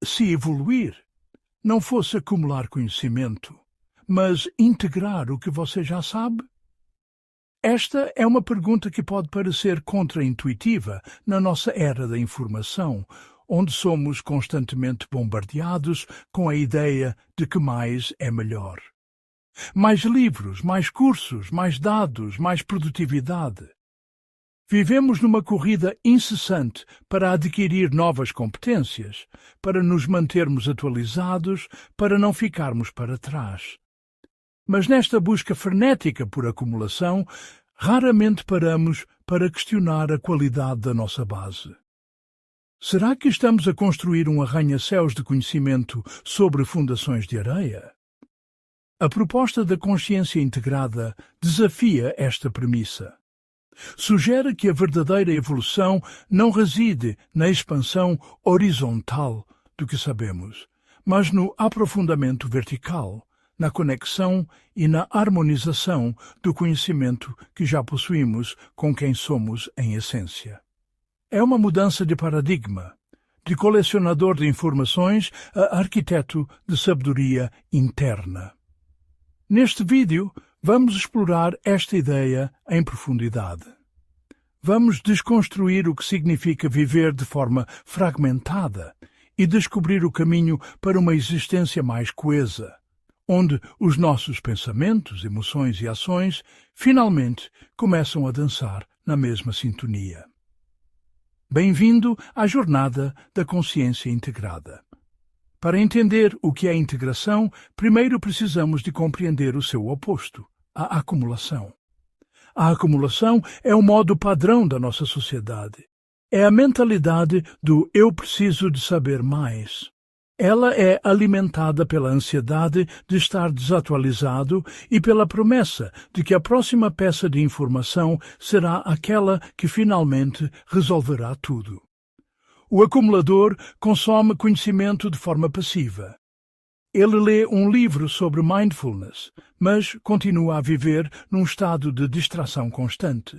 se evoluir não fosse acumular conhecimento, mas integrar o que você já sabe? Esta é uma pergunta que pode parecer contraintuitiva na nossa era da informação, onde somos constantemente bombardeados com a ideia de que mais é melhor. Mais livros, mais cursos, mais dados, mais produtividade. Vivemos numa corrida incessante para adquirir novas competências, para nos mantermos atualizados, para não ficarmos para trás. Mas nesta busca frenética por acumulação, raramente paramos para questionar a qualidade da nossa base. Será que estamos a construir um arranha-céus de conhecimento sobre fundações de areia? A proposta da consciência integrada desafia esta premissa. Sugere que a verdadeira evolução não reside na expansão horizontal do que sabemos, mas no aprofundamento vertical, na conexão e na harmonização do conhecimento que já possuímos com quem somos em essência. É uma mudança de paradigma, de colecionador de informações a arquiteto de sabedoria interna. Neste vídeo, vamos explorar esta ideia em profundidade. Vamos desconstruir o que significa viver de forma fragmentada e descobrir o caminho para uma existência mais coesa, onde os nossos pensamentos, emoções e ações finalmente começam a dançar na mesma sintonia. Bem-vindo à jornada da consciência integrada. Para entender o que é integração, primeiro precisamos de compreender o seu oposto, a acumulação. A acumulação é o modo padrão da nossa sociedade. É a mentalidade do eu preciso de saber mais. Ela é alimentada pela ansiedade de estar desatualizado e pela promessa de que a próxima peça de informação será aquela que finalmente resolverá tudo. O acumulador consome conhecimento de forma passiva. Ele lê um livro sobre mindfulness, mas continua a viver num estado de distração constante.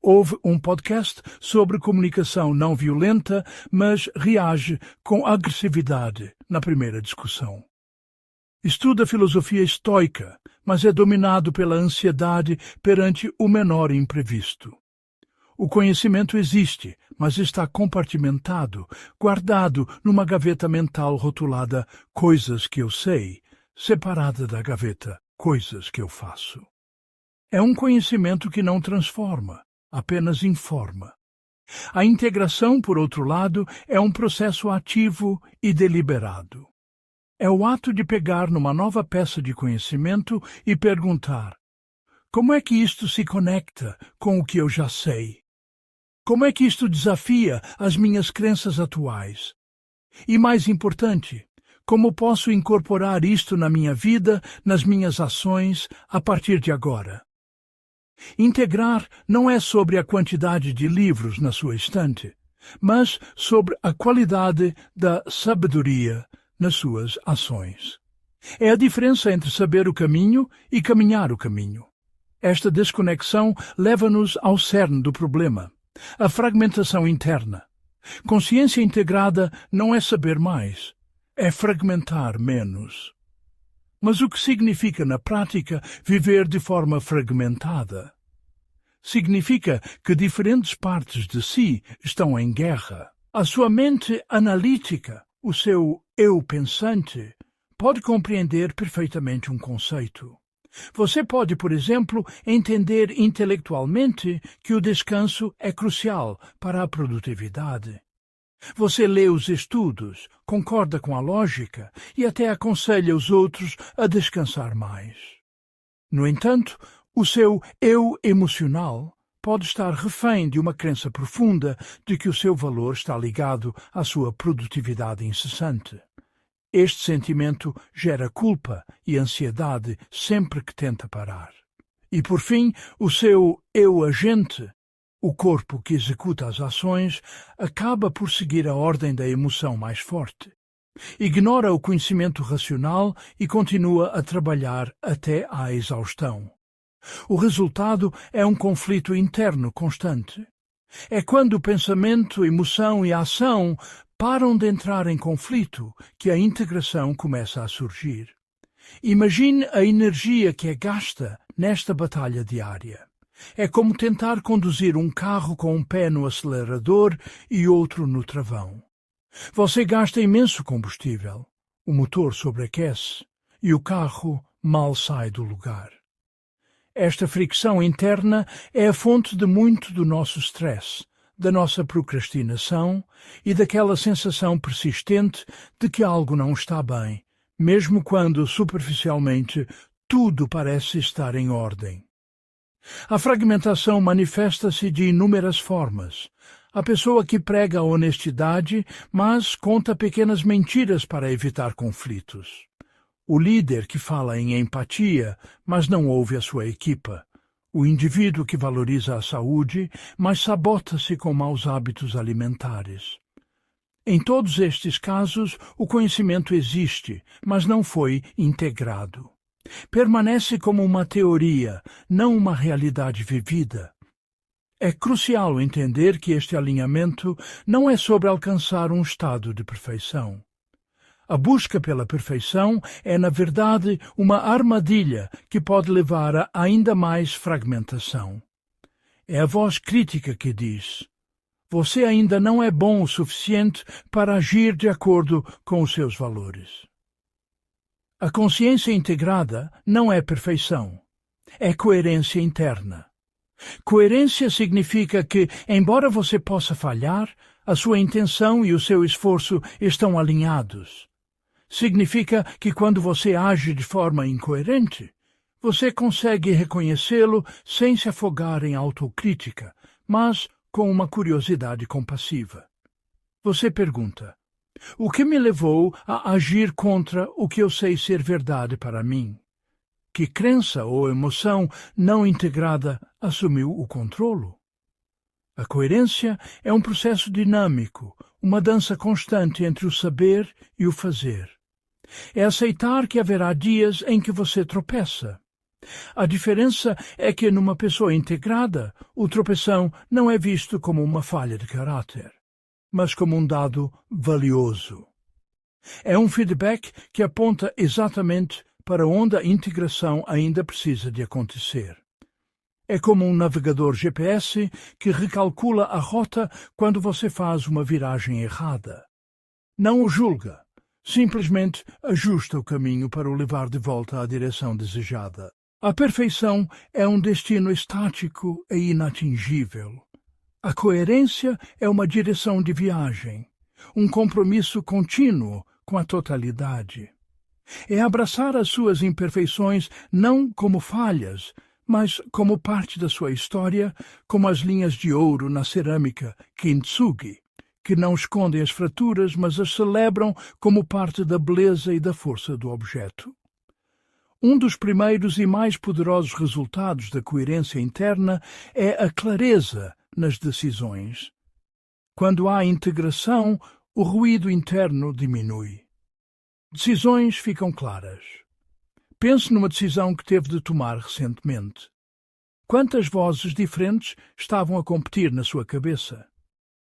Ouve um podcast sobre comunicação não violenta, mas reage com agressividade na primeira discussão. Estuda filosofia estoica, mas é dominado pela ansiedade perante o menor imprevisto. O conhecimento existe, mas está compartimentado, guardado numa gaveta mental rotulada coisas que eu sei, separada da gaveta coisas que eu faço. É um conhecimento que não transforma, apenas informa. A integração, por outro lado, é um processo ativo e deliberado. É o ato de pegar numa nova peça de conhecimento e perguntar: como é que isto se conecta com o que eu já sei? Como é que isto desafia as minhas crenças atuais? E mais importante, como posso incorporar isto na minha vida, nas minhas ações, a partir de agora? Integrar não é sobre a quantidade de livros na sua estante, mas sobre a qualidade da sabedoria nas suas ações. É a diferença entre saber o caminho e caminhar o caminho. Esta desconexão leva-nos ao cerne do problema, a fragmentação interna. Consciência integrada não é saber mais, é fragmentar menos. Mas o que significa na prática viver de forma fragmentada? Significa que diferentes partes de si estão em guerra. A sua mente analítica, o seu eu pensante, pode compreender perfeitamente um conceito. Você pode, por exemplo, entender intelectualmente que o descanso é crucial para a produtividade. Você lê os estudos, concorda com a lógica e até aconselha os outros a descansar mais. No entanto, o seu eu emocional pode estar refém de uma crença profunda de que o seu valor está ligado à sua produtividade incessante. Este sentimento gera culpa e ansiedade sempre que tenta parar. E, por fim, o seu eu agente, o corpo que executa as ações, acaba por seguir a ordem da emoção mais forte. Ignora o conhecimento racional e continua a trabalhar até à exaustão. O resultado é um conflito interno constante. É quando o pensamento, emoção e a ação param de entrar em conflito que a integração começa a surgir. Imagine a energia que é gasta nesta batalha diária. É como tentar conduzir um carro com um pé no acelerador e outro no travão. Você gasta imenso combustível, o motor sobreaquece e o carro mal sai do lugar. Esta fricção interna é a fonte de muito do nosso stress, da nossa procrastinação e daquela sensação persistente de que algo não está bem, mesmo quando, superficialmente, tudo parece estar em ordem. A fragmentação manifesta-se de inúmeras formas. A pessoa que prega a honestidade, mas conta pequenas mentiras para evitar conflitos. O líder que fala em empatia, mas não ouve a sua equipa. O indivíduo que valoriza a saúde, mas sabota-se com maus hábitos alimentares. Em todos estes casos, o conhecimento existe, mas não foi integrado. Permanece como uma teoria, não uma realidade vivida. É crucial entender que este alinhamento não é sobre alcançar um estado de perfeição. A busca pela perfeição é, na verdade, uma armadilha que pode levar a ainda mais fragmentação. É a voz crítica que diz: você ainda não é bom o suficiente para agir de acordo com os seus valores. A consciência integrada não é perfeição, é coerência interna. Coerência significa que, embora você possa falhar, a sua intenção e o seu esforço estão alinhados. Significa que quando você age de forma incoerente, você consegue reconhecê-lo sem se afogar em autocrítica, mas com uma curiosidade compassiva. Você pergunta: o que me levou a agir contra o que eu sei ser verdade para mim? Que crença ou emoção não integrada assumiu o controlo? A coerência é um processo dinâmico, uma dança constante entre o saber e o fazer. É aceitar que haverá dias em que você tropeça. A diferença é que, numa pessoa integrada, o tropeção não é visto como uma falha de caráter, mas como um dado valioso. É um feedback que aponta exatamente para onde a integração ainda precisa de acontecer. É como um navegador GPS que recalcula a rota quando você faz uma viragem errada. Não o julga, simplesmente ajusta o caminho para o levar de volta à direção desejada. A perfeição é um destino estático e inatingível. A coerência é uma direção de viagem, um compromisso contínuo com a totalidade. É abraçar as suas imperfeições não como falhas, mas como parte da sua história, como as linhas de ouro na cerâmica kintsugi, que não escondem as fraturas, mas as celebram como parte da beleza e da força do objeto. Um dos primeiros e mais poderosos resultados da coerência interna é a clareza nas decisões. Quando há integração, o ruído interno diminui. Decisões ficam claras. Pense numa decisão que teve de tomar recentemente. Quantas vozes diferentes estavam a competir na sua cabeça?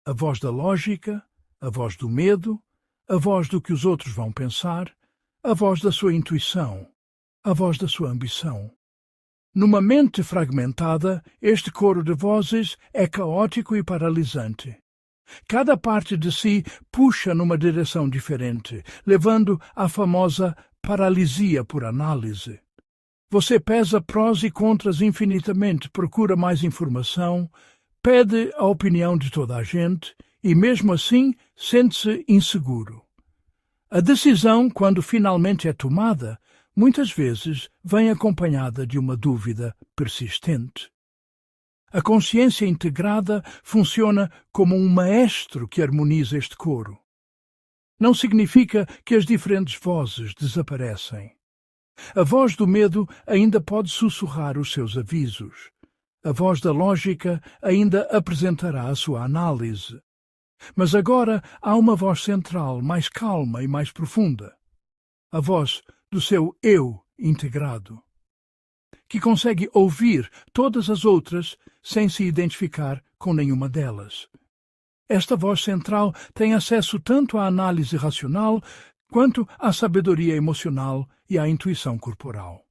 A voz da lógica, a voz do medo, a voz do que os outros vão pensar, a voz da sua intuição, a voz da sua ambição. Numa mente fragmentada, este coro de vozes é caótico e paralisante. Cada parte de si puxa numa direção diferente, levando à famosa paralisia por análise. Você pesa prós e contras infinitamente, procura mais informação, pede a opinião de toda a gente e, mesmo assim, sente-se inseguro. A decisão, quando finalmente é tomada, muitas vezes vem acompanhada de uma dúvida persistente. A consciência integrada funciona como um maestro que harmoniza este coro. Não significa que as diferentes vozes desaparecem. A voz do medo ainda pode sussurrar os seus avisos. A voz da lógica ainda apresentará a sua análise. Mas agora há uma voz central, mais calma e mais profunda. A voz do seu eu integrado, que consegue ouvir todas as outras sem se identificar com nenhuma delas. Esta voz central tem acesso tanto à análise racional quanto à sabedoria emocional e à intuição corporal.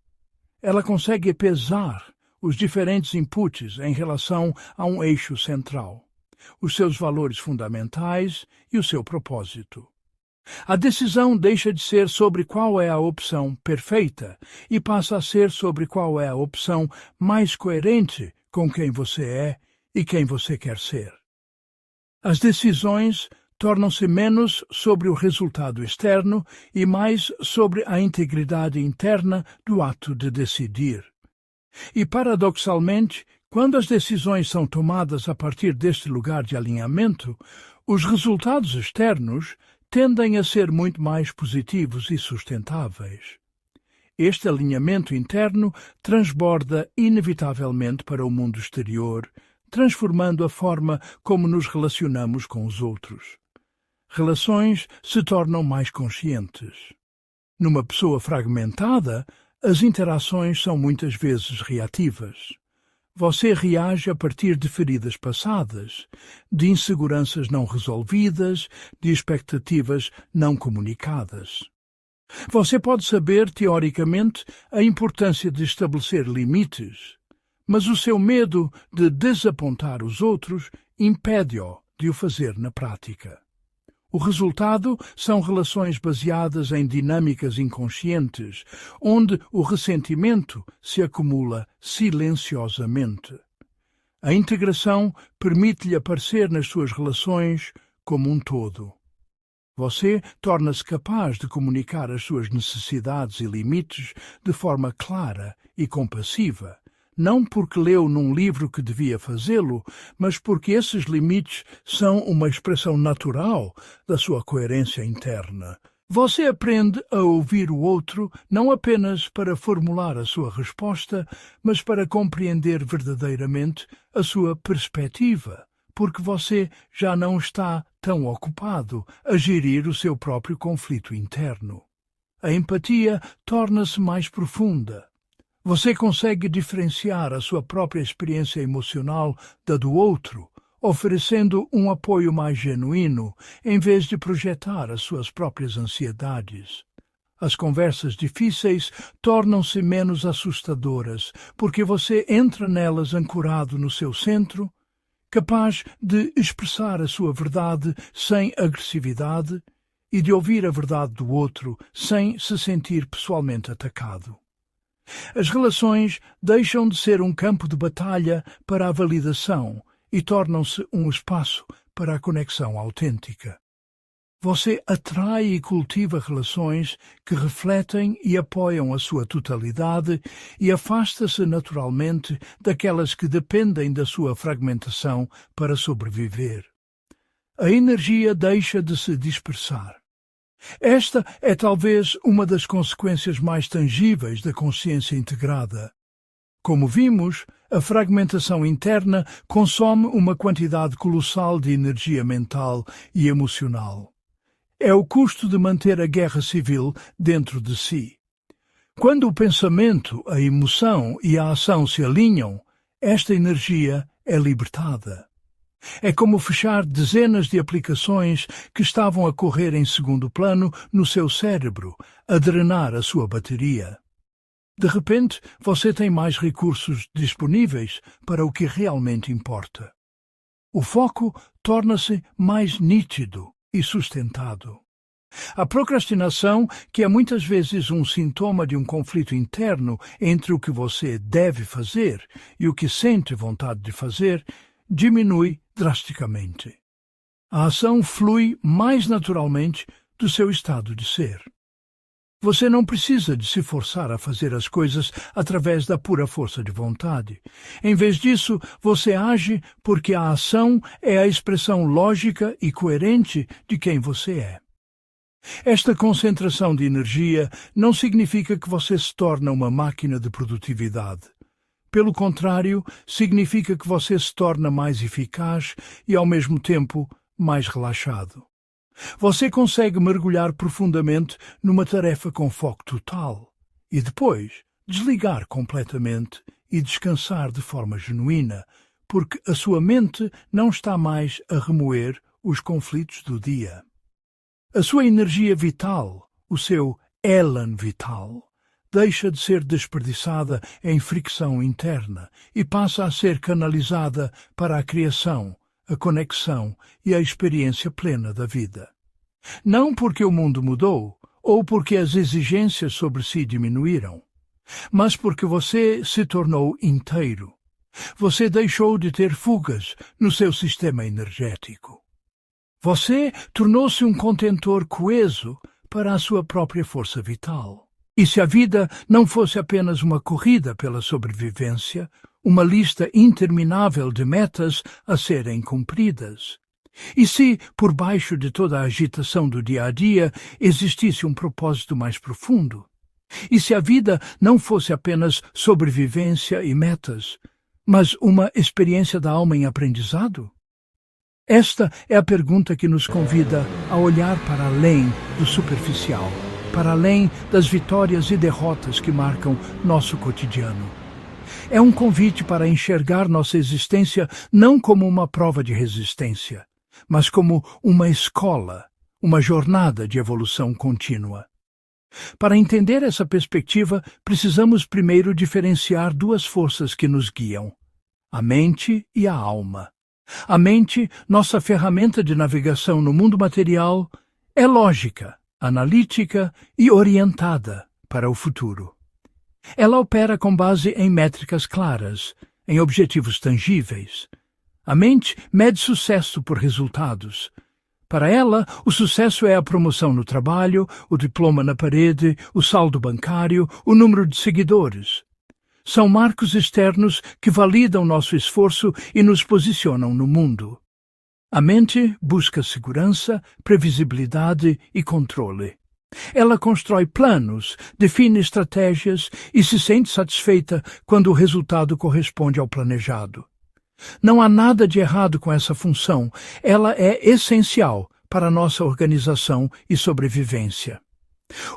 Ela consegue pesar os diferentes inputs em relação a um eixo central, os seus valores fundamentais e o seu propósito. A decisão deixa de ser sobre qual é a opção perfeita e passa a ser sobre qual é a opção mais coerente com quem você é e quem você quer ser. As decisões tornam-se menos sobre o resultado externo e mais sobre a integridade interna do ato de decidir. E, paradoxalmente, quando as decisões são tomadas a partir deste lugar de alinhamento, os resultados externos tendem a ser muito mais positivos e sustentáveis. Este alinhamento interno transborda inevitavelmente para o mundo exterior, transformando a forma como nos relacionamos com os outros. Relações se tornam mais conscientes. Numa pessoa fragmentada, as interações são muitas vezes reativas. Você reage a partir de feridas passadas, de inseguranças não resolvidas, de expectativas não comunicadas. Você pode saber, teoricamente, a importância de estabelecer limites, mas o seu medo de desapontar os outros impede-o de o fazer na prática. O resultado são relações baseadas em dinâmicas inconscientes, onde o ressentimento se acumula silenciosamente. A integração permite-lhe aparecer nas suas relações como um todo. Você torna-se capaz de comunicar as suas necessidades e limites de forma clara e compassiva, não porque leu num livro que devia fazê-lo, mas porque esses limites são uma expressão natural da sua coerência interna. Você aprende a ouvir o outro não apenas para formular a sua resposta, mas para compreender verdadeiramente a sua perspectiva, porque você já não está tão ocupado a gerir o seu próprio conflito interno. A empatia torna-se mais profunda. Você consegue diferenciar a sua própria experiência emocional da do outro, oferecendo um apoio mais genuíno, em vez de projetar as suas próprias ansiedades. As conversas difíceis tornam-se menos assustadoras, porque você entra nelas ancorado no seu centro, capaz de expressar a sua verdade sem agressividade e de ouvir a verdade do outro sem se sentir pessoalmente atacado. As relações deixam de ser um campo de batalha para a validação e tornam-se um espaço para a conexão autêntica. Você atrai e cultiva relações que refletem e apoiam a sua totalidade e afasta-se naturalmente daquelas que dependem da sua fragmentação para sobreviver. A energia deixa de se dispersar. Esta é talvez uma das consequências mais tangíveis da consciência integrada. Como vimos, a fragmentação interna consome uma quantidade colossal de energia mental e emocional. É o custo de manter a guerra civil dentro de si. Quando o pensamento, a emoção e a ação se alinham, esta energia é libertada. É como fechar dezenas de aplicações que estavam a correr em segundo plano no seu cérebro, a drenar a sua bateria. De repente, você tem mais recursos disponíveis para o que realmente importa. O foco torna-se mais nítido e sustentado. A procrastinação, que é muitas vezes um sintoma de um conflito interno entre o que você deve fazer e o que sente vontade de fazer, diminui drasticamente. A ação flui mais naturalmente do seu estado de ser. Você não precisa de se forçar a fazer as coisas através da pura força de vontade. Em vez disso, você age porque a ação é a expressão lógica e coerente de quem você é. Esta concentração de energia não significa que você se torna uma máquina de produtividade. Pelo contrário, significa que você se torna mais eficaz e, ao mesmo tempo, mais relaxado. Você consegue mergulhar profundamente numa tarefa com foco total e depois desligar completamente e descansar de forma genuína, porque a sua mente não está mais a remoer os conflitos do dia. A sua energia vital, o seu elan vital, deixa de ser desperdiçada em fricção interna e passa a ser canalizada para a criação, a conexão e a experiência plena da vida. Não porque o mundo mudou ou porque as exigências sobre si diminuíram, mas porque você se tornou inteiro. Você deixou de ter fugas no seu sistema energético. Você tornou-se um contentor coeso para a sua própria força vital. E se a vida não fosse apenas uma corrida pela sobrevivência, uma lista interminável de metas a serem cumpridas? E se, por baixo de toda a agitação do dia a dia, existisse um propósito mais profundo? E se a vida não fosse apenas sobrevivência e metas, mas uma experiência da alma em aprendizado? Esta é a pergunta que nos convida a olhar para além do superficial, para além das vitórias e derrotas que marcam nosso cotidiano. É um convite para enxergar nossa existência não como uma prova de resistência, mas como uma escola, uma jornada de evolução contínua. Para entender essa perspectiva, precisamos primeiro diferenciar duas forças que nos guiam: a mente e a alma. A mente, nossa ferramenta de navegação no mundo material, é lógica, analítica e orientada para o futuro. Ela opera com base em métricas claras, em objetivos tangíveis. A mente mede sucesso por resultados. Para ela, o sucesso é a promoção no trabalho, o diploma na parede, o saldo bancário, o número de seguidores. São marcos externos que validam nosso esforço e nos posicionam no mundo. A mente busca segurança, previsibilidade e controle. Ela constrói planos, define estratégias e se sente satisfeita quando o resultado corresponde ao planejado. Não há nada de errado com essa função, ela é essencial para a nossa organização e sobrevivência.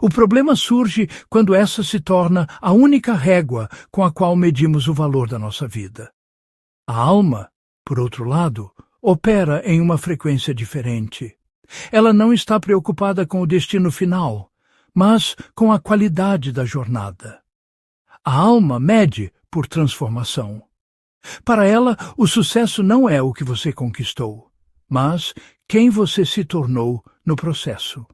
O problema surge quando essa se torna a única régua com a qual medimos o valor da nossa vida. A alma, por outro lado, opera em uma frequência diferente. Ela não está preocupada com o destino final, mas com a qualidade da jornada. A alma mede por transformação. Para ela, o sucesso não é o que você conquistou, mas quem você se tornou no processo.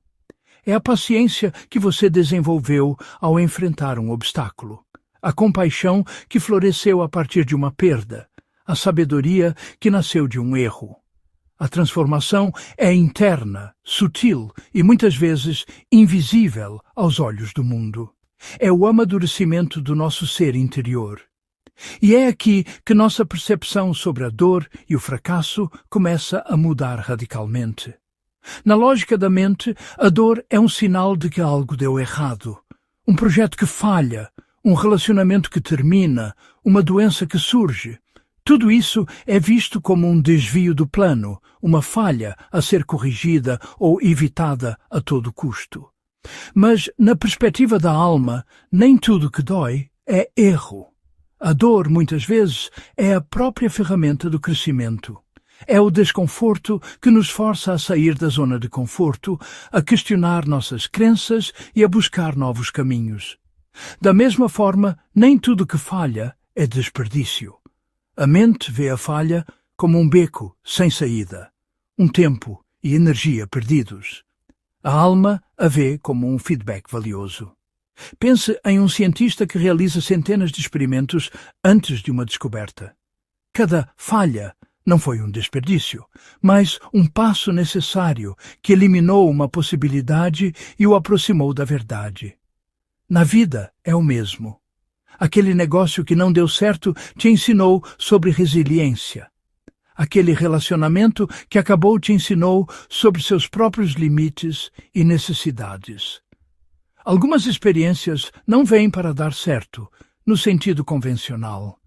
É a paciência que você desenvolveu ao enfrentar um obstáculo, a compaixão que floresceu a partir de uma perda, a sabedoria que nasceu de um erro. A transformação é interna, sutil e muitas vezes invisível aos olhos do mundo. É o amadurecimento do nosso ser interior. E é aqui que nossa percepção sobre a dor e o fracasso começa a mudar radicalmente. Na lógica da mente, a dor é um sinal de que algo deu errado. Um projeto que falha, um relacionamento que termina, uma doença que surge. Tudo isso é visto como um desvio do plano, uma falha a ser corrigida ou evitada a todo custo. Mas, na perspectiva da alma, nem tudo que dói é erro. A dor, muitas vezes, é a própria ferramenta do crescimento. É o desconforto que nos força a sair da zona de conforto, a questionar nossas crenças e a buscar novos caminhos. Da mesma forma, nem tudo que falha é desperdício. A mente vê a falha como um beco sem saída, um tempo e energia perdidos. A alma a vê como um feedback valioso. Pense em um cientista que realiza centenas de experimentos antes de uma descoberta. Cada falha não foi um desperdício, mas um passo necessário que eliminou uma possibilidade e o aproximou da verdade. Na vida é o mesmo. Aquele negócio que não deu certo te ensinou sobre resiliência. Aquele relacionamento que acabou te ensinou sobre seus próprios limites e necessidades. Algumas experiências não vêm para dar certo, no sentido convencional.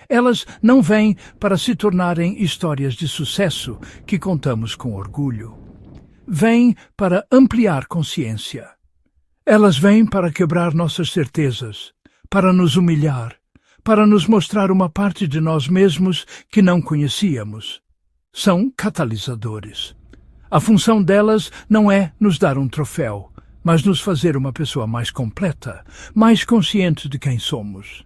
Elas não vêm para se tornarem histórias de sucesso que contamos com orgulho. Vêm para ampliar consciência. Elas vêm para quebrar nossas certezas, para nos humilhar, para nos mostrar uma parte de nós mesmos que não conhecíamos. São catalisadores. A função delas não é nos dar um troféu, mas nos fazer uma pessoa mais completa, mais consciente de quem somos.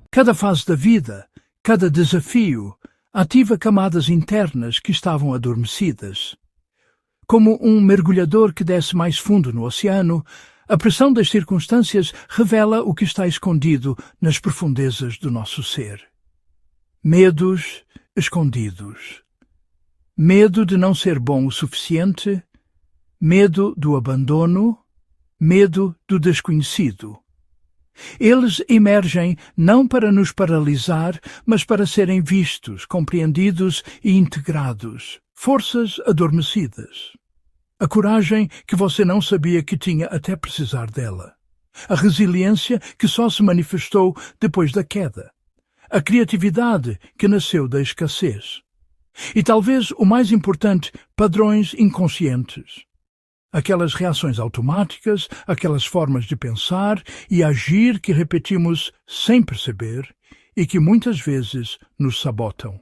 Cada fase da vida, cada desafio, ativa camadas internas que estavam adormecidas. Como um mergulhador que desce mais fundo no oceano, a pressão das circunstâncias revela o que está escondido nas profundezas do nosso ser. Medos escondidos. Medo de não ser bom o suficiente, medo do abandono, medo do desconhecido. Eles emergem não para nos paralisar, mas para serem vistos, compreendidos e integrados. Forças adormecidas. A coragem que você não sabia que tinha até precisar dela. A resiliência que só se manifestou depois da queda. A criatividade que nasceu da escassez. E talvez o mais importante, padrões inconscientes. Aquelas reações automáticas, aquelas formas de pensar e agir que repetimos sem perceber e que muitas vezes nos sabotam.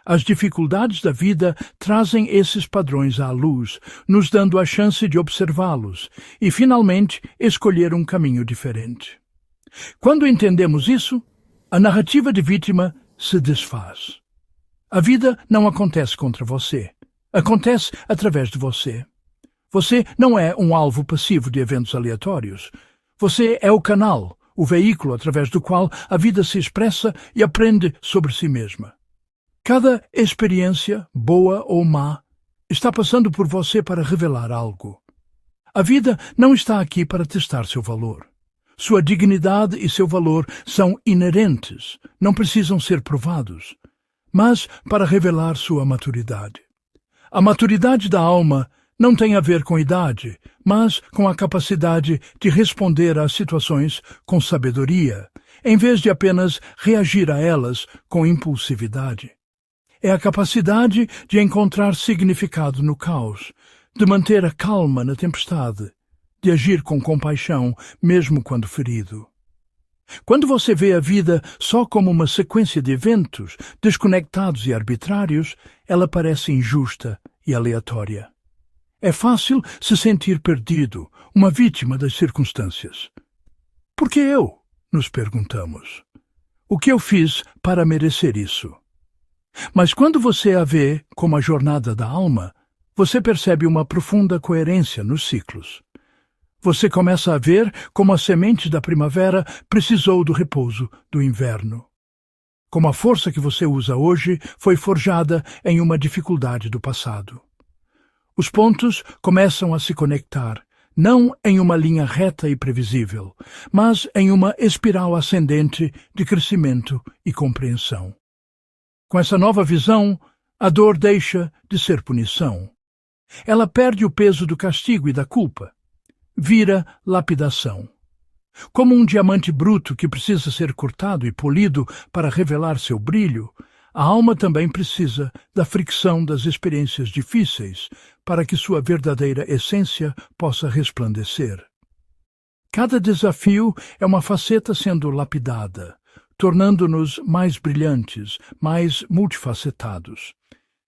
As dificuldades da vida trazem esses padrões à luz, nos dando a chance de observá-los e, finalmente, escolher um caminho diferente. Quando entendemos isso, a narrativa de vítima se desfaz. A vida não acontece contra você. Acontece através de você. Você não é um alvo passivo de eventos aleatórios. Você é o canal, o veículo através do qual a vida se expressa e aprende sobre si mesma. Cada experiência, boa ou má, está passando por você para revelar algo. A vida não está aqui para testar seu valor. Sua dignidade e seu valor são inerentes, não precisam ser provados, mas para revelar sua maturidade. A maturidade da alma não tem a ver com idade, mas com a capacidade de responder às situações com sabedoria, em vez de apenas reagir a elas com impulsividade. É a capacidade de encontrar significado no caos, de manter a calma na tempestade, de agir com compaixão mesmo quando ferido. Quando você vê a vida só como uma sequência de eventos desconectados e arbitrários, ela parece injusta e aleatória. É fácil se sentir perdido, uma vítima das circunstâncias. Por que eu? Nos perguntamos. O que eu fiz para merecer isso? Mas quando você a vê como a jornada da alma, você percebe uma profunda coerência nos ciclos. Você começa a ver como a semente da primavera precisou do repouso do inverno. Como a força que você usa hoje foi forjada em uma dificuldade do passado. Os pontos começam a se conectar, não em uma linha reta e previsível, mas em uma espiral ascendente de crescimento e compreensão. Com essa nova visão, a dor deixa de ser punição. Ela perde o peso do castigo e da culpa. Vira lapidação. Como um diamante bruto que precisa ser cortado e polido para revelar seu brilho, a alma também precisa da fricção das experiências difíceis para que sua verdadeira essência possa resplandecer. Cada desafio é uma faceta sendo lapidada, tornando-nos mais brilhantes, mais multifacetados.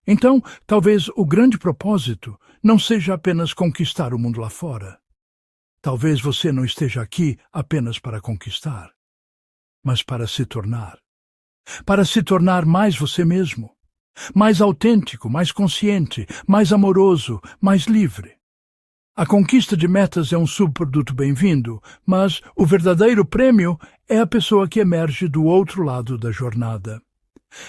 Então, talvez o grande propósito não seja apenas conquistar o mundo lá fora. Talvez você não esteja aqui apenas para conquistar, mas para se tornar. Para se tornar mais você mesmo, mais autêntico, mais consciente, mais amoroso, mais livre. A conquista de metas é um subproduto bem-vindo, mas o verdadeiro prêmio é a pessoa que emerge do outro lado da jornada.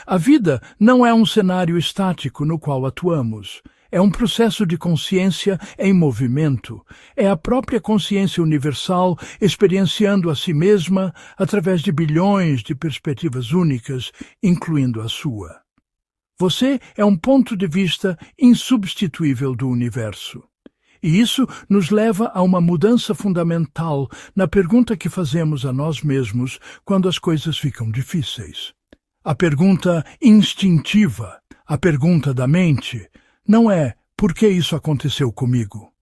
A vida não é um cenário estático no qual atuamos. É um processo de consciência em movimento. É a própria consciência universal experienciando a si mesma através de bilhões de perspectivas únicas, incluindo a sua. Você é um ponto de vista insubstituível do universo. E isso nos leva a uma mudança fundamental na pergunta que fazemos a nós mesmos quando as coisas ficam difíceis. A pergunta instintiva, a pergunta da mente, não é por que isso aconteceu comigo.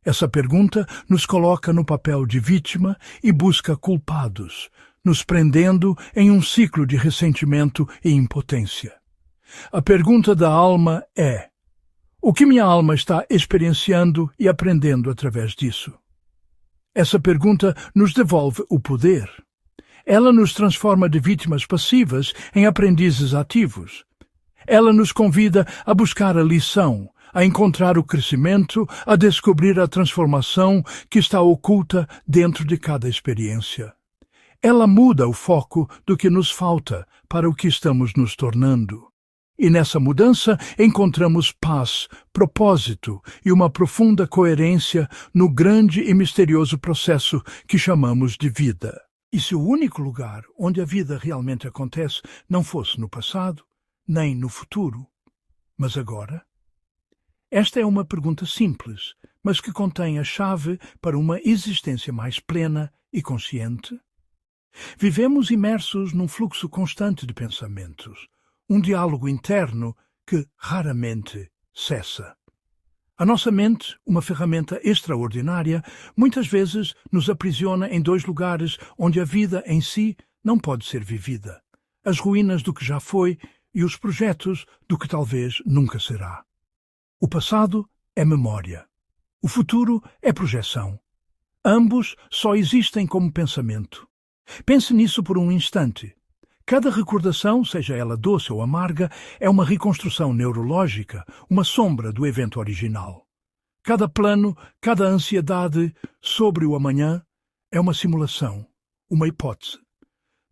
Essa pergunta nos coloca no papel de vítima e busca culpados, nos prendendo em um ciclo de ressentimento e impotência. A pergunta da alma é: o que minha alma está experienciando e aprendendo através disso? Essa pergunta nos devolve o poder. Ela nos transforma de vítimas passivas em aprendizes ativos. Ela nos convida a buscar a lição, a encontrar o crescimento, a descobrir a transformação que está oculta dentro de cada experiência. Ela muda o foco do que nos falta para o que estamos nos tornando. E nessa mudança encontramos paz, propósito e uma profunda coerência no grande e misterioso processo que chamamos de vida. E se o único lugar onde a vida realmente acontece não fosse no passado, nem no futuro, mas agora? Esta é uma pergunta simples, mas que contém a chave para uma existência mais plena e consciente. Vivemos imersos num fluxo constante de pensamentos, um diálogo interno que raramente cessa. A nossa mente, uma ferramenta extraordinária, muitas vezes nos aprisiona em dois lugares onde a vida em si não pode ser vivida: as ruínas do que já foi e os projetos do que talvez nunca será. O passado é memória. O futuro é projeção. Ambos só existem como pensamento. Pense nisso por um instante. Cada recordação, seja ela doce ou amarga, é uma reconstrução neurológica, uma sombra do evento original. Cada plano, cada ansiedade sobre o amanhã é uma simulação, uma hipótese.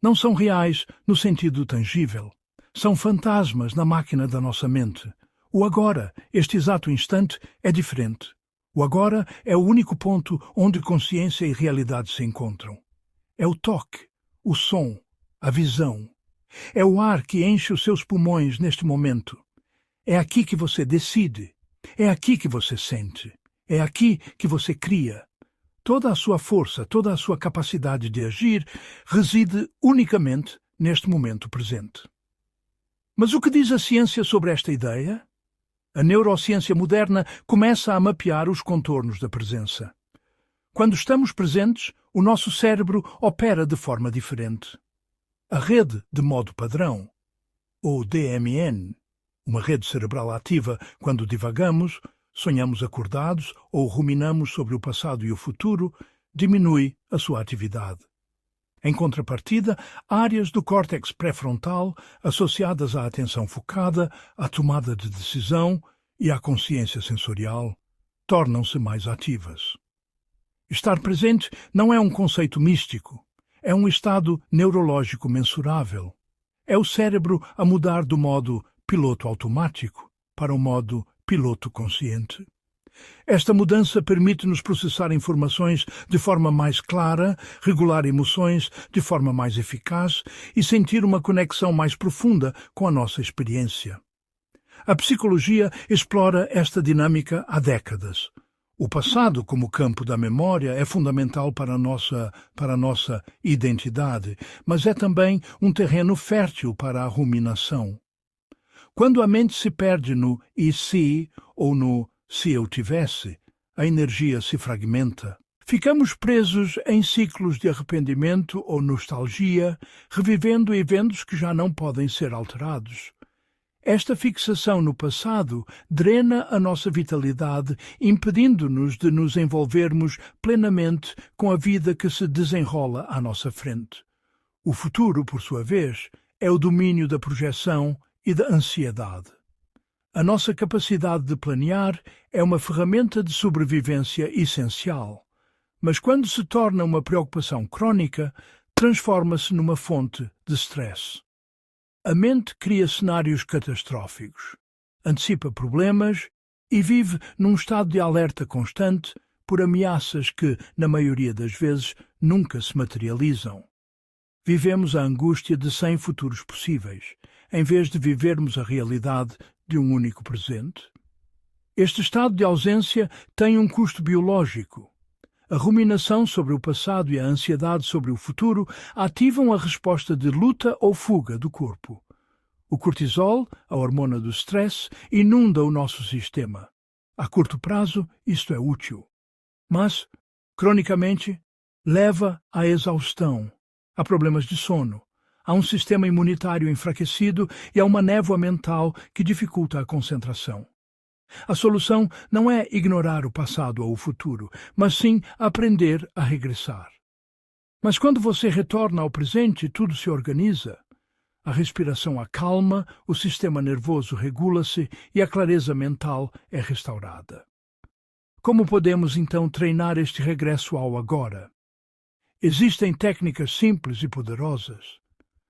Não são reais no sentido tangível. São fantasmas na máquina da nossa mente. O agora, este exato instante, é diferente. O agora é o único ponto onde consciência e realidade se encontram. É o toque, o som, a visão. É o ar que enche os seus pulmões neste momento. É aqui que você decide. É aqui que você sente. É aqui que você cria. Toda a sua força, toda a sua capacidade de agir reside unicamente neste momento presente. Mas o que diz a ciência sobre esta ideia? A neurociência moderna começa a mapear os contornos da presença. Quando estamos presentes, o nosso cérebro opera de forma diferente. A rede de modo padrão, ou DMN, uma rede cerebral ativa quando divagamos, sonhamos acordados ou ruminamos sobre o passado e o futuro, diminui a sua atividade. Em contrapartida, áreas do córtex pré-frontal, associadas à atenção focada, à tomada de decisão e à consciência sensorial, tornam-se mais ativas. Estar presente não é um conceito místico, é um estado neurológico mensurável. É o cérebro a mudar do modo piloto automático para o modo piloto consciente. Esta mudança permite-nos processar informações de forma mais clara, regular emoções de forma mais eficaz e sentir uma conexão mais profunda com a nossa experiência. A psicologia explora esta dinâmica há décadas. O passado, como campo da memória, é fundamental para a nossa identidade, mas é também um terreno fértil para a ruminação. Quando a mente se perde no "e se" ou no "se eu tivesse", a energia se fragmenta. Ficamos presos em ciclos de arrependimento ou nostalgia, revivendo eventos que já não podem ser alterados. Esta fixação no passado drena a nossa vitalidade, impedindo-nos de nos envolvermos plenamente com a vida que se desenrola à nossa frente. O futuro, por sua vez, é o domínio da projeção e da ansiedade. A nossa capacidade de planear é uma ferramenta de sobrevivência essencial, mas quando se torna uma preocupação crónica, transforma-se numa fonte de stress. A mente cria cenários catastróficos, antecipa problemas e vive num estado de alerta constante por ameaças que, na maioria das vezes, nunca se materializam. Vivemos a angústia de 100 futuros possíveis, em vez de vivermos a realidade de um único presente. Este estado de ausência tem um custo biológico. A ruminação sobre o passado e a ansiedade sobre o futuro ativam a resposta de luta ou fuga do corpo. O cortisol, a hormona do stress, inunda o nosso sistema. A curto prazo, isto é útil. Mas, cronicamente, leva à exaustão, Há problemas de sono, há um sistema imunitário enfraquecido e há uma névoa mental que dificulta a concentração. A solução não é ignorar o passado ou o futuro, mas sim aprender a regressar. Mas quando você retorna ao presente, tudo se organiza. A respiração acalma, o sistema nervoso regula-se e a clareza mental é restaurada. Como podemos então treinar este regresso ao agora? Existem técnicas simples e poderosas.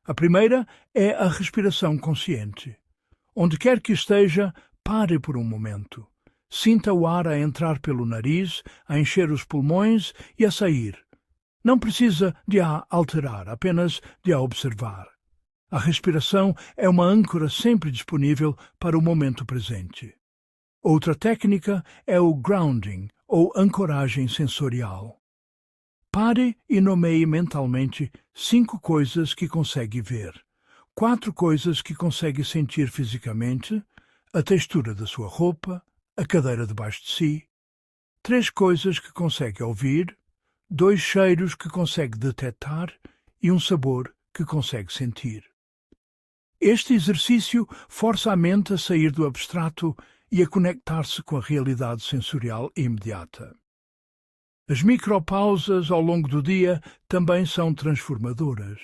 A primeira é a respiração consciente. Onde quer que esteja, pare por um momento. Sinta o ar a entrar pelo nariz, a encher os pulmões e a sair. Não precisa de a alterar, apenas de a observar. A respiração é uma âncora sempre disponível para o momento presente. Outra técnica é o grounding, ou ancoragem sensorial. Pare e nomeie mentalmente 5 coisas que consegue ver, 4 coisas que consegue sentir fisicamente, a textura da sua roupa, a cadeira debaixo de si, 3 coisas que consegue ouvir, 2 cheiros que consegue detectar e um sabor que consegue sentir. Este exercício força a mente a sair do abstrato e a conectar-se com a realidade sensorial imediata. As micropausas ao longo do dia também são transformadoras.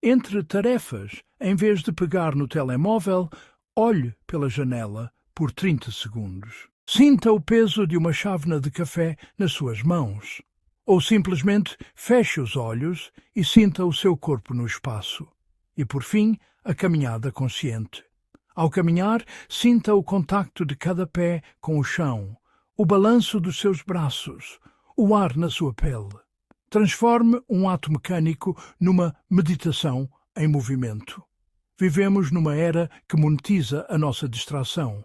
Entre tarefas, em vez de pegar no telemóvel, olhe pela janela por 30 segundos. Sinta o peso de uma chávena de café nas suas mãos. Ou simplesmente feche os olhos e sinta o seu corpo no espaço. E, por fim, a caminhada consciente. Ao caminhar, sinta o contacto de cada pé com o chão, o balanço dos seus braços, o ar na sua pele. Transforme um ato mecânico numa meditação em movimento. Vivemos numa era que monetiza a nossa distração.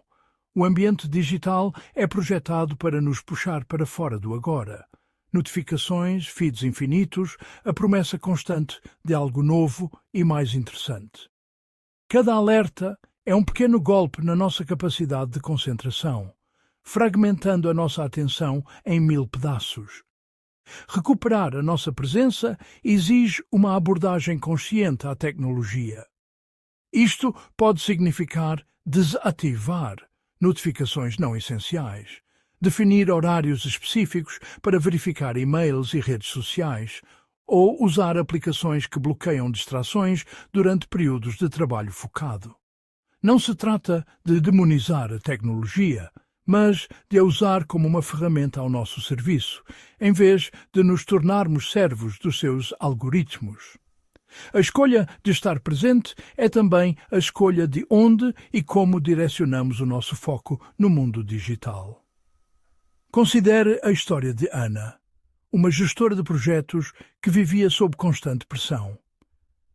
O ambiente digital é projetado para nos puxar para fora do agora. Notificações, feeds infinitos, a promessa constante de algo novo e mais interessante. Cada alerta é um pequeno golpe na nossa capacidade de concentração, fragmentando a nossa atenção em 1000 pedaços. Recuperar a nossa presença exige uma abordagem consciente à tecnologia. Isto pode significar desativar notificações não essenciais, definir horários específicos para verificar e-mails e redes sociais, ou usar aplicações que bloqueiam distrações durante períodos de trabalho focado. Não se trata de demonizar a tecnologia, mas de a usar como uma ferramenta ao nosso serviço, em vez de nos tornarmos servos dos seus algoritmos. A escolha de estar presente é também a escolha de onde e como direcionamos o nosso foco no mundo digital. Considere a história de Ana, uma gestora de projetos que vivia sob constante pressão.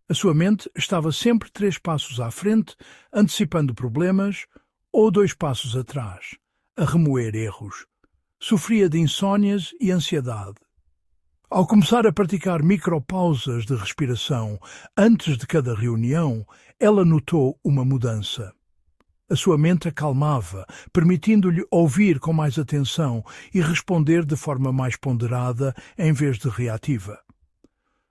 A sua mente estava sempre 3 passos à frente, antecipando problemas, ou 2 passos atrás, a remoer erros. Sofria de insónias e ansiedade. Ao começar a praticar micropausas de respiração antes de cada reunião, ela notou uma mudança. A sua mente acalmava, permitindo-lhe ouvir com mais atenção e responder de forma mais ponderada em vez de reativa.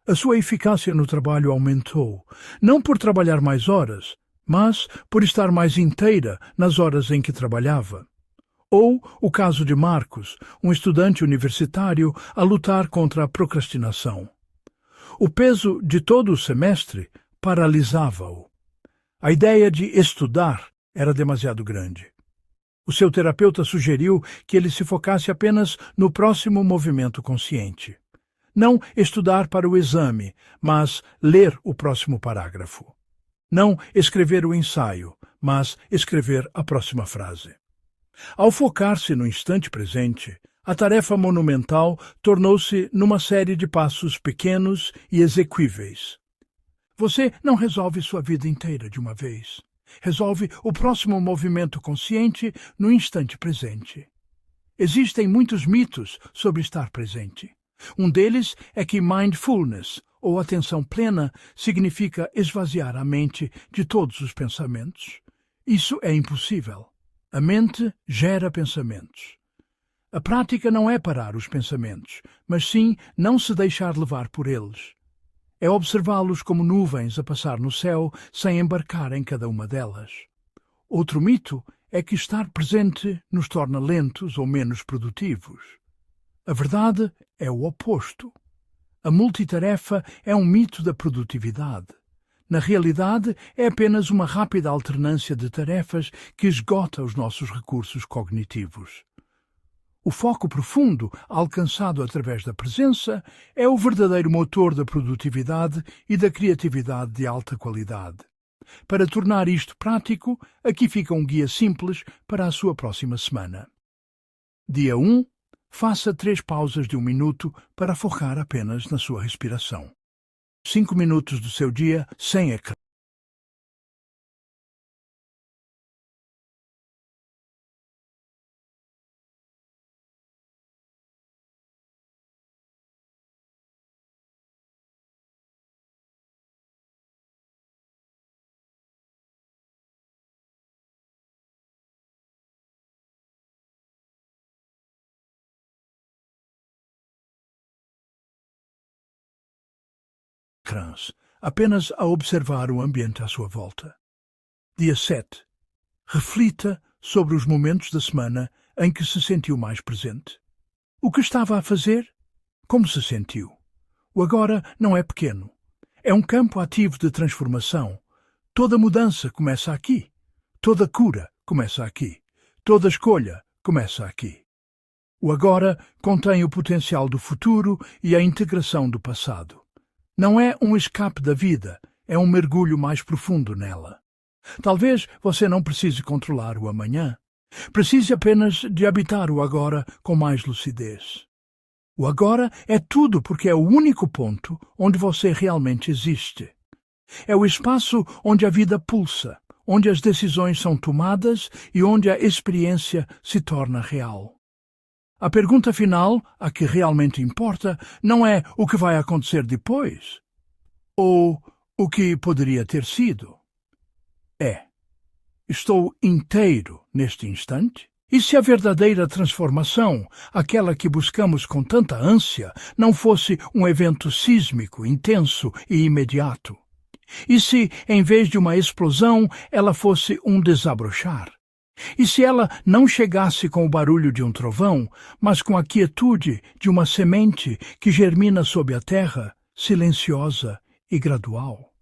A sua eficácia no trabalho aumentou, não por trabalhar mais horas, mas por estar mais inteira nas horas em que trabalhava. Ou o caso de Marcos, um estudante universitário a lutar contra a procrastinação. O peso de todo o semestre paralisava-o. A ideia de estudar era demasiado grande. O seu terapeuta sugeriu que ele se focasse apenas no próximo movimento consciente. Não estudar para o exame, mas ler o próximo parágrafo. Não escrever o ensaio, mas escrever a próxima frase. Ao focar-se no instante presente, a tarefa monumental tornou-se numa série de passos pequenos e exequíveis. Você não resolve sua vida inteira de uma vez. Resolve o próximo movimento consciente no instante presente. Existem muitos mitos sobre estar presente. Um deles é que mindfulness, ou atenção plena, significa esvaziar a mente de todos os pensamentos. Isso é impossível. A mente gera pensamentos. A prática não é parar os pensamentos, mas sim não se deixar levar por eles. é observá-los como nuvens a passar no céu sem embarcar em cada uma delas. Outro mito é que estar presente nos torna lentos ou menos produtivos. A verdade é o oposto. A multitarefa é um mito da produtividade. Na realidade, é apenas uma rápida alternância de tarefas que esgota os nossos recursos cognitivos. O foco profundo, alcançado através da presença, é o verdadeiro motor da produtividade e da criatividade de alta qualidade. Para tornar isto prático, aqui fica um guia simples para a sua próxima semana. Dia 1. Faça 3 pausas de 1 minuto para focar apenas na sua respiração. 5 minutos do seu dia sem ecrã. Apenas a observar o ambiente à sua volta. Dia 7. Reflita sobre os momentos da semana em que se sentiu mais presente. O que estava a fazer? Como se sentiu? O agora não é pequeno. É um campo ativo de transformação. Toda mudança começa aqui. Toda cura começa aqui. Toda escolha começa aqui. O agora contém o potencial do futuro e a integração do passado. Não é um escape da vida, é um mergulho mais profundo nela. Talvez você não precise controlar o amanhã. Precise apenas de habitar o agora com mais lucidez. O agora é tudo porque é o único ponto onde você realmente existe. É o espaço onde a vida pulsa, onde as decisões são tomadas e onde a experiência se torna real. A pergunta final, a que realmente importa, não é o que vai acontecer depois, ou o que poderia ter sido. É: estou inteiro neste instante? E se a verdadeira transformação, aquela que buscamos com tanta ânsia, não fosse um evento sísmico, intenso e imediato? E se, em vez de uma explosão, ela fosse um desabrochar? E se ela não chegasse com o barulho de um trovão, mas com a quietude de uma semente que germina sob a terra, silenciosa e gradual?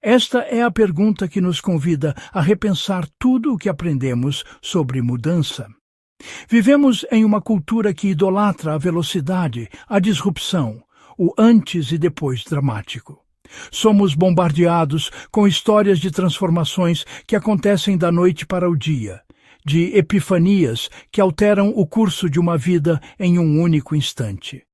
Esta é a pergunta que nos convida a repensar tudo o que aprendemos sobre mudança. Vivemos em uma cultura que idolatra a velocidade, a disrupção, o antes e depois dramático. Somos bombardeados com histórias de transformações que acontecem da noite para o dia, de epifanias que alteram o curso de uma vida em um único instante.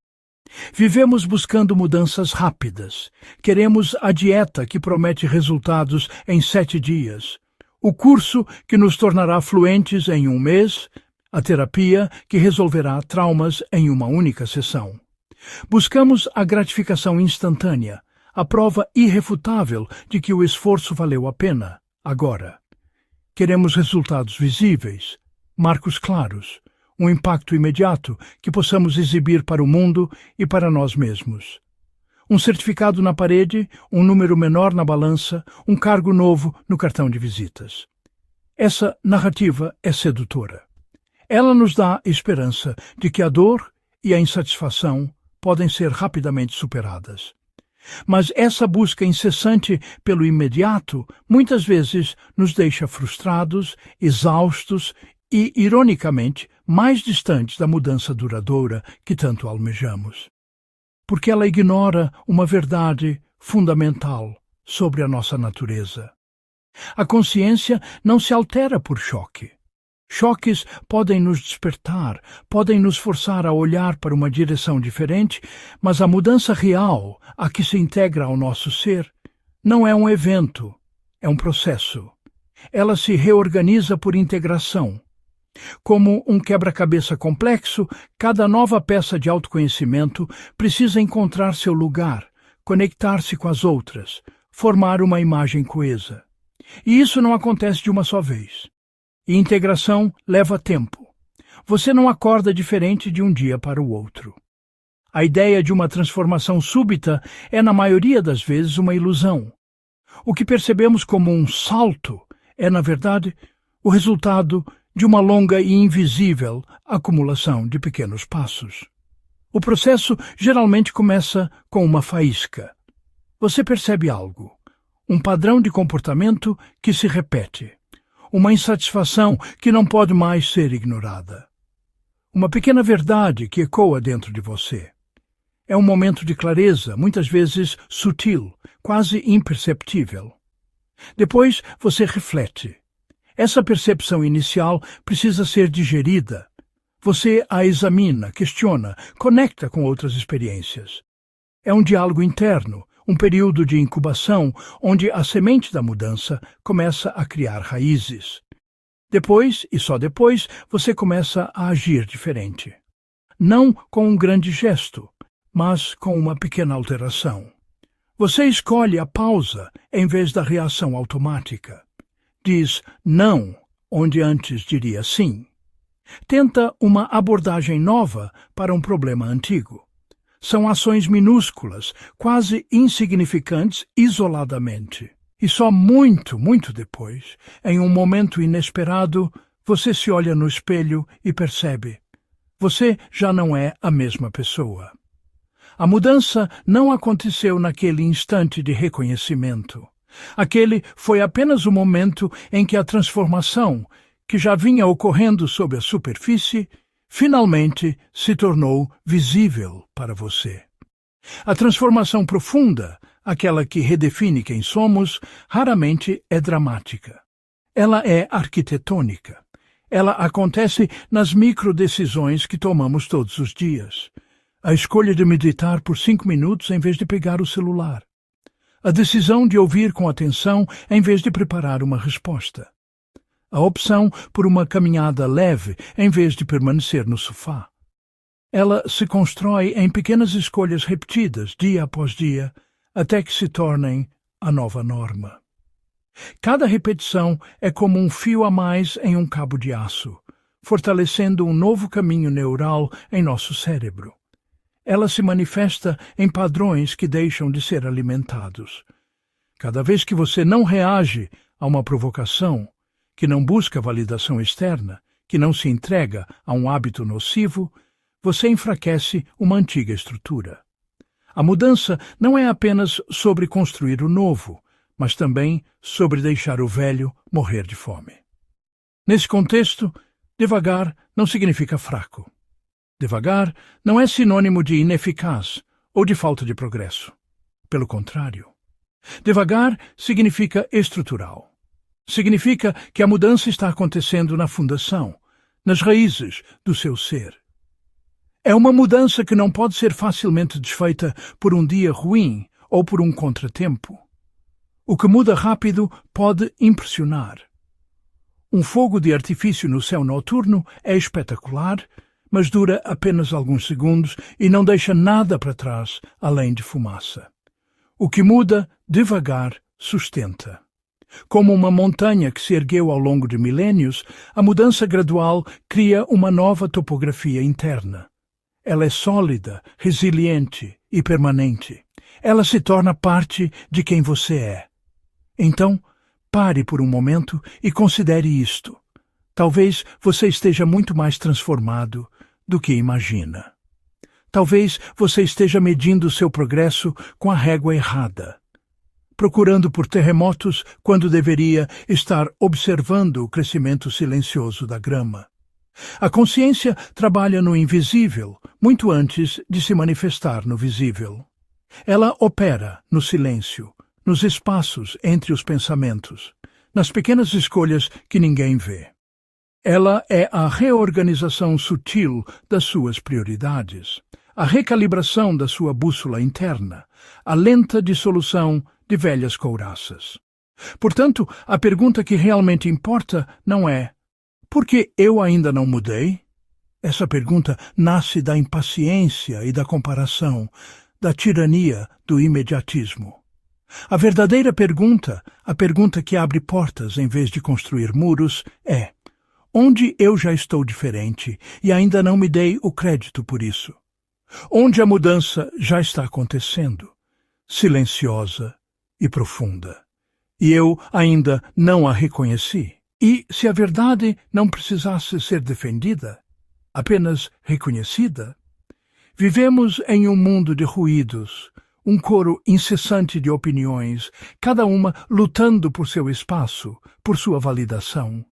Vivemos buscando mudanças rápidas. Queremos a dieta que promete resultados em 7 dias, o curso que nos tornará fluentes em 1 mês, a terapia que resolverá traumas em uma única sessão. Buscamos a gratificação instantânea, a prova irrefutável de que o esforço valeu a pena, agora. Queremos resultados visíveis, marcos claros, um impacto imediato que possamos exibir para o mundo e para nós mesmos. Um certificado na parede, um número menor na balança, um cargo novo no cartão de visitas. Essa narrativa é sedutora. Ela nos dá esperança de que a dor e a insatisfação podem ser rapidamente superadas. Mas essa busca incessante pelo imediato muitas vezes nos deixa frustrados, exaustos e, ironicamente, mais distantes da mudança duradoura que tanto almejamos. Porque ela ignora uma verdade fundamental sobre a nossa natureza. A consciência não se altera por choque. Choques podem nos despertar, podem nos forçar a olhar para uma direção diferente, mas a mudança real, a que se integra ao nosso ser, não é um evento, é um processo. Ela se reorganiza por integração. Como um quebra-cabeça complexo, cada nova peça de autoconhecimento precisa encontrar seu lugar, conectar-se com as outras, formar uma imagem coesa. E isso não acontece de uma só vez. E integração leva tempo. Você não acorda diferente de um dia para o outro. A ideia de uma transformação súbita é, na maioria das vezes, uma ilusão. O que percebemos como um salto é, na verdade, o resultado de uma longa e invisível acumulação de pequenos passos. O processo geralmente começa com uma faísca. Você percebe algo, um padrão de comportamento que se repete, uma insatisfação que não pode mais ser ignorada. Uma pequena verdade que ecoa dentro de você. É um momento de clareza, muitas vezes sutil, quase imperceptível. Depois você reflete. Essa percepção inicial precisa ser digerida. Você a examina, questiona, conecta com outras experiências. É um diálogo interno, um período de incubação onde a semente da mudança começa a criar raízes. Depois, e só depois, você começa a agir diferente. Não com um grande gesto, mas com uma pequena alteração. Você escolhe a pausa em vez da reação automática. Diz não, onde antes diria sim. Tenta uma abordagem nova para um problema antigo. São ações minúsculas, quase insignificantes isoladamente. E só muito, muito depois, em um momento inesperado, você se olha no espelho e percebe. Você já não é a mesma pessoa. A mudança não aconteceu naquele instante de reconhecimento. Aquele foi apenas o momento em que a transformação, que já vinha ocorrendo sob a superfície, finalmente se tornou visível para você. A transformação profunda, aquela que redefine quem somos, raramente é dramática. Ela é arquitetônica. Ela acontece nas microdecisões que tomamos todos os dias. A escolha de meditar por 5 minutos em vez de pegar o celular. A decisão de ouvir com atenção em vez de preparar uma resposta. A opção por uma caminhada leve em vez de permanecer no sofá. Ela se constrói em pequenas escolhas repetidas, dia após dia, até que se tornem a nova norma. Cada repetição é como um fio a mais em um cabo de aço, fortalecendo um novo caminho neural em nosso cérebro. Ela se manifesta em padrões que deixam de ser alimentados. Cada vez que você não reage a uma provocação, que não busca validação externa, que não se entrega a um hábito nocivo, você enfraquece uma antiga estrutura. A mudança não é apenas sobre construir o novo, mas também sobre deixar o velho morrer de fome. Nesse contexto, devagar não significa fraco. Devagar não é sinônimo de ineficaz ou de falta de progresso. Pelo contrário, devagar significa estrutural. Significa que a mudança está acontecendo na fundação, nas raízes do seu ser. É uma mudança que não pode ser facilmente desfeita por um dia ruim ou por um contratempo. O que muda rápido pode impressionar. Um fogo de artifício no céu noturno é espetacular, mas dura apenas alguns segundos e não deixa nada para trás além de fumaça. O que muda, devagar, sustenta. Como uma montanha que se ergueu ao longo de milênios, a mudança gradual cria uma nova topografia interna. Ela é sólida, resiliente e permanente. Ela se torna parte de quem você é. Então, pare por um momento e considere isto. Talvez você esteja muito mais transformado do que imagina. Talvez você esteja medindo seu progresso com a régua errada, procurando por terremotos quando deveria estar observando o crescimento silencioso da grama. A consciência trabalha no invisível muito antes de se manifestar no visível. Ela opera no silêncio, nos espaços entre os pensamentos, nas pequenas escolhas que ninguém vê. Ela é a reorganização sutil das suas prioridades, a recalibração da sua bússola interna, a lenta dissolução de velhas couraças. Portanto, a pergunta que realmente importa não é: por que eu ainda não mudei? Essa pergunta nasce da impaciência e da comparação, da tirania do imediatismo. A verdadeira pergunta, a pergunta que abre portas em vez de construir muros, é: onde eu já estou diferente e ainda não me dei o crédito por isso? onde a mudança já está acontecendo, silenciosa e profunda. E eu ainda não a reconheci. E se a verdade não precisasse ser defendida, apenas reconhecida? Vivemos em um mundo de ruídos, um coro incessante de opiniões, cada uma lutando por seu espaço, por sua validação.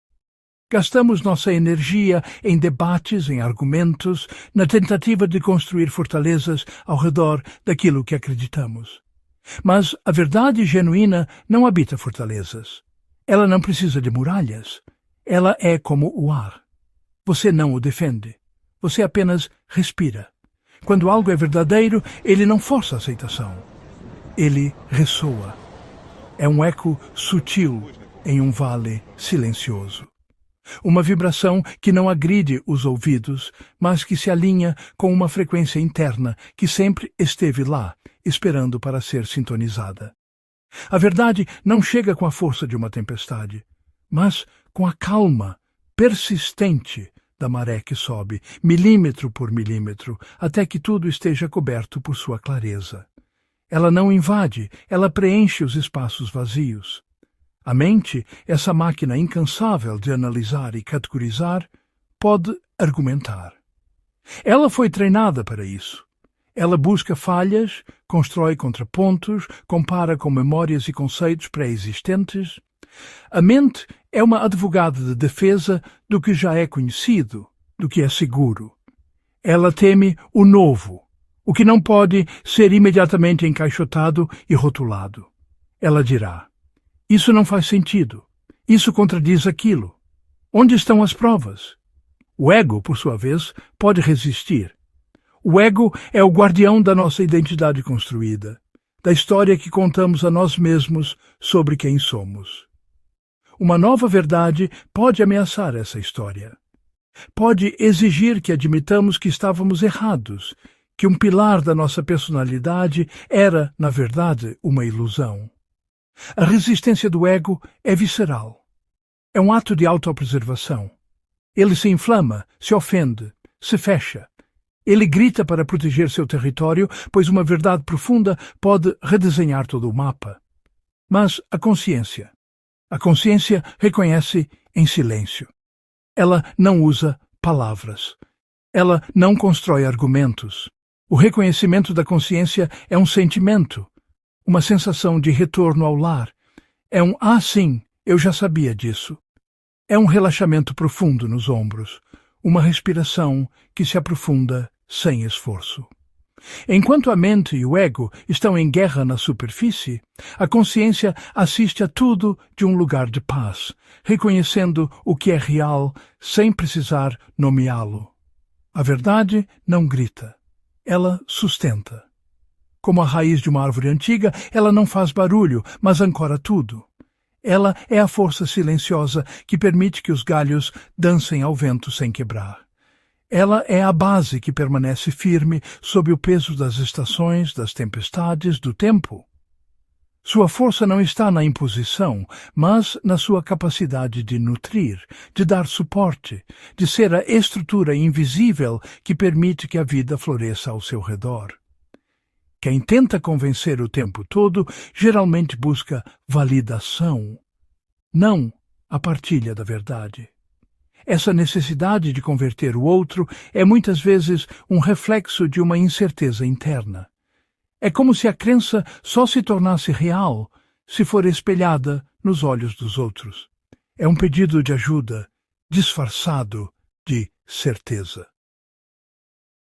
Gastamos nossa energia em debates, em argumentos, na tentativa de construir fortalezas ao redor daquilo que acreditamos. Mas a verdade genuína não habita fortalezas. Ela não precisa de muralhas. Ela é como o ar. Você não o defende. Você apenas respira. Quando algo é verdadeiro, ele não força a aceitação. Ele ressoa. É um eco sutil em um vale silencioso. Uma vibração que não agride os ouvidos, mas que se alinha com uma frequência interna que sempre esteve lá, esperando para ser sintonizada. A verdade não chega com a força de uma tempestade, mas com a calma persistente da maré que sobe, milímetro por milímetro, até que tudo esteja coberto por sua clareza. Ela não invade, ela preenche os espaços vazios. A mente, essa máquina incansável de analisar e categorizar, pode argumentar. Ela foi treinada para isso. Ela busca falhas, constrói contrapontos, compara com memórias e conceitos pré-existentes. A mente é uma advogada de defesa do que já é conhecido, do que é seguro. Ela teme o novo, o que não pode ser imediatamente encaixotado e rotulado. Ela dirá: isso não faz sentido. Isso contradiz aquilo. Onde estão as provas? O ego, por sua vez, pode resistir. O ego é o guardião da nossa identidade construída, da história que contamos a nós mesmos sobre quem somos. Uma nova verdade pode ameaçar essa história. Pode exigir que admitamos que estávamos errados, que um pilar da nossa personalidade era, na verdade, uma ilusão. A resistência do ego é visceral. É um ato de autopreservação. Ele se inflama, se ofende, se fecha. Ele grita para proteger seu território, pois uma verdade profunda pode redesenhar todo o mapa. Mas a consciência reconhece em silêncio. Ela não usa palavras. Ela não constrói argumentos. O reconhecimento da consciência é um sentimento, uma sensação de retorno ao lar. É um "ah, sim, eu já sabia disso". É um relaxamento profundo nos ombros, uma respiração que se aprofunda sem esforço. Enquanto a mente e o ego estão em guerra na superfície, a consciência assiste a tudo de um lugar de paz, reconhecendo o que é real sem precisar nomeá-lo. A verdade não grita, ela sustenta. Como a raiz de uma árvore antiga, ela não faz barulho, mas ancora tudo. Ela é a força silenciosa que permite que os galhos dancem ao vento sem quebrar. Ela é a base que permanece firme sob o peso das estações, das tempestades, do tempo. Sua força não está na imposição, mas na sua capacidade de nutrir, de dar suporte, de ser a estrutura invisível que permite que a vida floresça ao seu redor. Quem tenta convencer o tempo todo geralmente busca validação, não a partilha da verdade. Essa necessidade de converter o outro é muitas vezes um reflexo de uma incerteza interna. É como se a crença só se tornasse real se for espelhada nos olhos dos outros. É um pedido de ajuda disfarçado de certeza.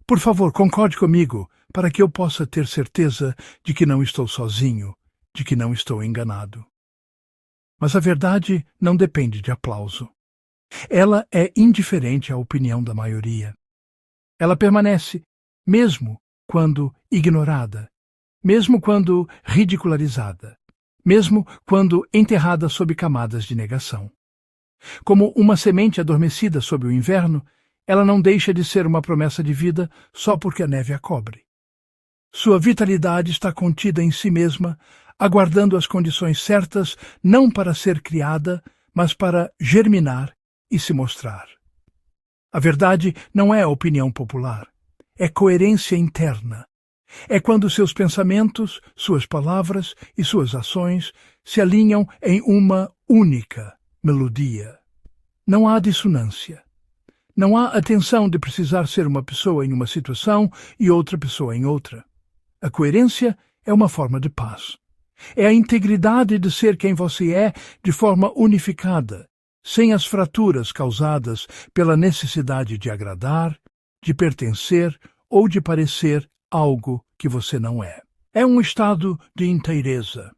Por favor, concorde comigo para que eu possa ter certeza de que não estou sozinho, de que não estou enganado. Mas a verdade não depende de aplauso. Ela é indiferente à opinião da maioria. Ela permanece, mesmo quando ignorada, mesmo quando ridicularizada, mesmo quando enterrada sob camadas de negação. Como uma semente adormecida sob o inverno, ela não deixa de ser uma promessa de vida só porque a neve a cobre. Sua vitalidade está contida em si mesma, aguardando as condições certas não para ser criada, mas para germinar e se mostrar. A verdade não é a opinião popular. É coerência interna. É quando seus pensamentos, suas palavras e suas ações se alinham em uma única melodia. Não há dissonância. Não há a tensão de precisar ser uma pessoa em uma situação e outra pessoa em outra. A coerência é uma forma de paz. É a integridade de ser quem você é de forma unificada, sem as fraturas causadas pela necessidade de agradar, de pertencer ou de parecer algo que você não é. É um estado de inteireza.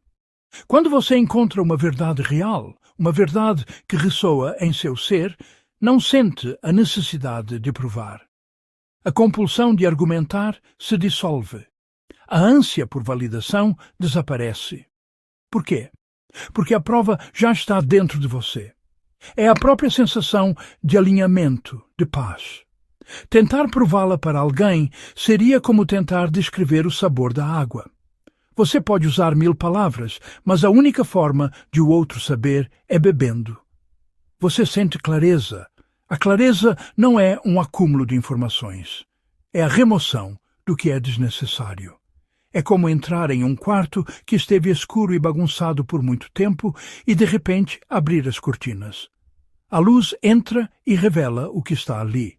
Quando você encontra uma verdade real, uma verdade que ressoa em seu ser, não sente a necessidade de provar. A compulsão de argumentar se dissolve. A ânsia por validação desaparece. Por quê? Porque a prova já está dentro de você. É a própria sensação de alinhamento, de paz. Tentar prová-la para alguém seria como tentar descrever o sabor da água. Você pode usar 1000 palavras, mas a única forma de o outro saber é bebendo. Você sente clareza. A clareza não é um acúmulo de informações. É a remoção do que é desnecessário. É como entrar em um quarto que esteve escuro e bagunçado por muito tempo e, de repente, abrir as cortinas. A luz entra e revela o que está ali.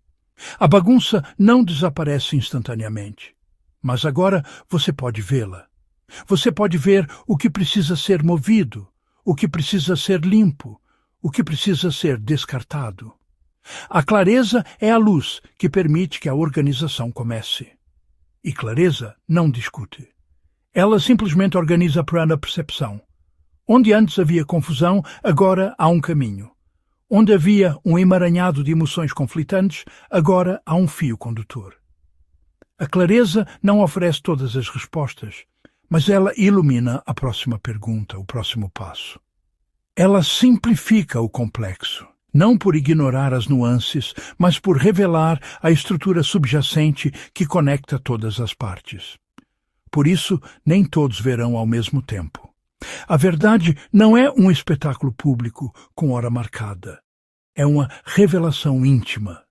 A bagunça não desaparece instantaneamente. Mas agora você pode vê-la. Você pode ver o que precisa ser movido, o que precisa ser limpo, o que precisa ser descartado. A clareza é a luz que permite que a organização comece. E clareza não discute. Ela simplesmente organiza para a percepção. Onde antes havia confusão, agora há um caminho. Onde havia um emaranhado de emoções conflitantes, agora há um fio condutor. A clareza não oferece todas as respostas, mas ela ilumina a próxima pergunta, o próximo passo. Ela simplifica o complexo, não por ignorar as nuances, mas por revelar a estrutura subjacente que conecta todas as partes. Por isso, nem todos verão ao mesmo tempo. A verdade não é um espetáculo público com hora marcada. É uma revelação íntima.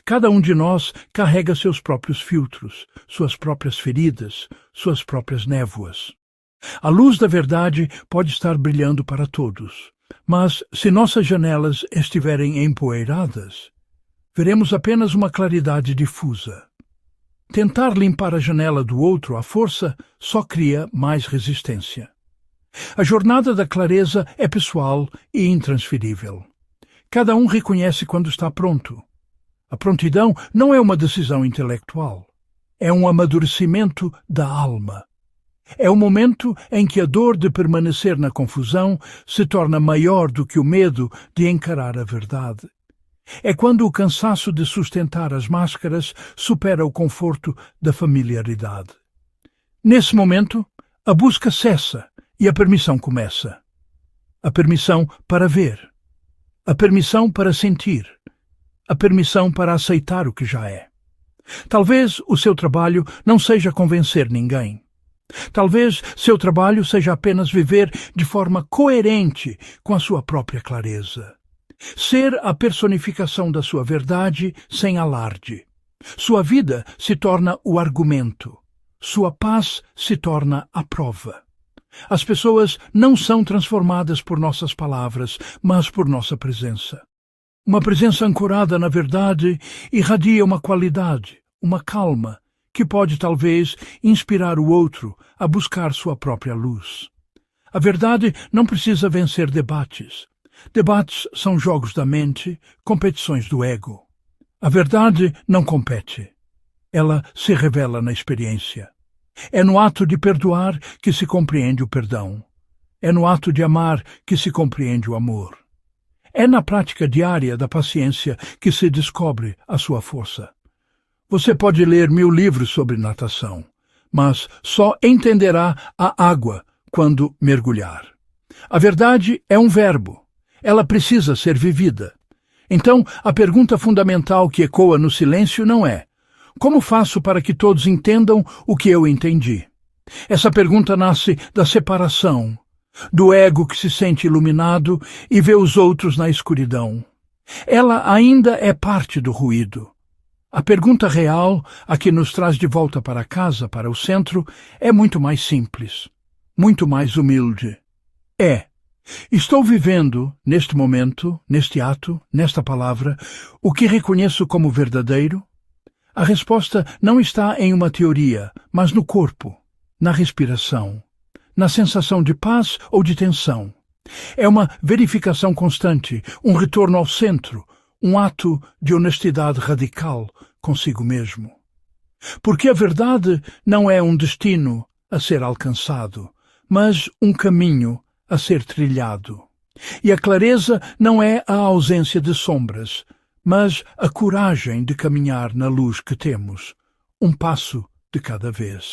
Cada um de nós carrega seus próprios filtros, suas próprias feridas, suas próprias névoas. A luz da verdade pode estar brilhando para todos, mas se nossas janelas estiverem empoeiradas, veremos apenas uma claridade difusa. Tentar limpar a janela do outro à força só cria mais resistência. A jornada da clareza é pessoal e intransferível. Cada um reconhece quando está pronto. A prontidão não é uma decisão intelectual. É um amadurecimento da alma. É o momento em que a dor de permanecer na confusão se torna maior do que o medo de encarar a verdade. É quando o cansaço de sustentar as máscaras supera o conforto da familiaridade. Nesse momento, a busca cessa e a permissão começa. A permissão para ver. A permissão para sentir. A permissão para aceitar o que já é. Talvez o seu trabalho não seja convencer ninguém. Talvez seu trabalho seja apenas viver de forma coerente com a sua própria clareza. Ser a personificação da sua verdade sem alarde. Sua vida se torna o argumento. Sua paz se torna a prova. As pessoas não são transformadas por nossas palavras, mas por nossa presença. Uma presença ancorada na verdade irradia uma qualidade, uma calma, que pode talvez inspirar o outro a buscar sua própria luz. A verdade não precisa vencer debates. Debates são jogos da mente, competições do ego. A verdade não compete. Ela se revela na experiência. É no ato de perdoar que se compreende o perdão. É no ato de amar que se compreende o amor. É na prática diária da paciência que se descobre a sua força. Você pode ler 1000 livros sobre natação, mas só entenderá a água quando mergulhar. A verdade é um verbo. Ela precisa ser vivida. Então, a pergunta fundamental que ecoa no silêncio não é: como faço para que todos entendam o que eu entendi? Essa pergunta nasce da separação, do ego que se sente iluminado e vê os outros na escuridão. Ela ainda é parte do ruído. A pergunta real, a que nos traz de volta para casa, para o centro, é muito mais simples, muito mais humilde. Estou vivendo, neste momento, neste ato, nesta palavra, o que reconheço como verdadeiro? A resposta não está em uma teoria, mas no corpo, na respiração, na sensação de paz ou de tensão. É uma verificação constante, um retorno ao centro, um ato de honestidade radical consigo mesmo. Porque a verdade não é um destino a ser alcançado, mas um caminho a ser trilhado. E a clareza não é a ausência de sombras, mas a coragem de caminhar na luz que temos, um passo de cada vez.